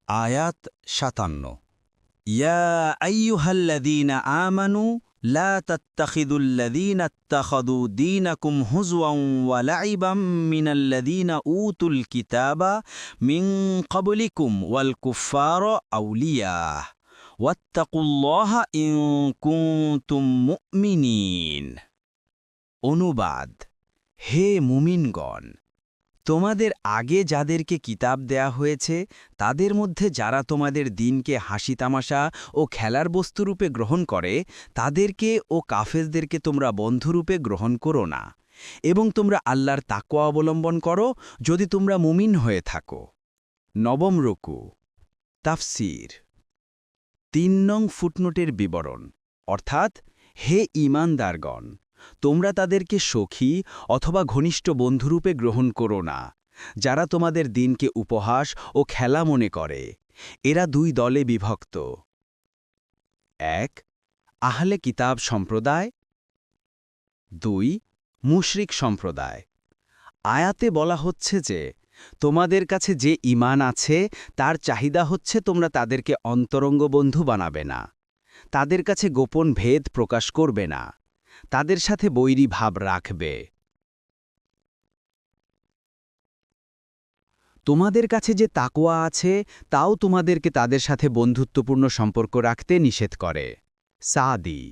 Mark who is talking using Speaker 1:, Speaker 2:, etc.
Speaker 1: আয়াত ৫৭ ইয়া আইয়ুহাল্লাযীনা আমানু লা তাত্তাখিযুল্লাযীনা ইত্তাখাযু দীনাকুম হুজওয়ান ওয়া লাইবাম মিনাল্লাযীনা উতুল কিতাবা মিন ক্বাবলিকুম ওয়াল কুফফারা আউলিয়া ওয়াত্তাকুল্লাহা ইন কুনতুম মুমিনিন। অনুবাদ: হে মুমিনগণ, তোমাদের আগে যাদেরকে কিতাব দেয়া হয়েছে তাদের মধ্যে যারা তোমাদের দিনকে হাসি তামাশা ও খেলার বস্তুরূপে গ্রহণ করে তাদেরকে ও কাফেরদেরকে তোমরা বন্ধুরূপে গ্রহণ করো না, এবং তোমরা আল্লাহর তাকওয়া অবলম্বন করো যদি তোমরা মুমিন হয়ে থাকো। নবম রুকু। তাফসীর। ৩ নং ফুটনোটের বিবরণ, অর্থাৎ হে ঈমানদারগণ, তোমরা তাদেরকে সখী অথবা ঘনিষ্ঠ বন্ধুরূপে গ্রহণ করো না যারা তোমাদের দিনকে উপহাস ও খেলা মনে করে। এরা ২ দলে বিভক্ত: ১ আহলে কিতাব সম্প্রদায়, ২ মুশরিক সম্প্রদায়। আয়াতে বলা হচ্ছে যে তোমাদের কাছে যে ঈমান আছে তার চাহিদা হচ্ছে তোমরা তাদেরকে অন্তরঙ্গ বন্ধু বানাবে না, তাদের কাছে গোপন ভেদ প্রকাশ করবে না, তাদের সাথে বৈরী ভাব রাখবে। তোমাদের কাছে যে তাকওয়া আছে তাও তোমাদেরকে তাদের সাথে বন্ধুত্বপূর্ণ সম্পর্ক রাখতে নিষেধ করে। সাদি।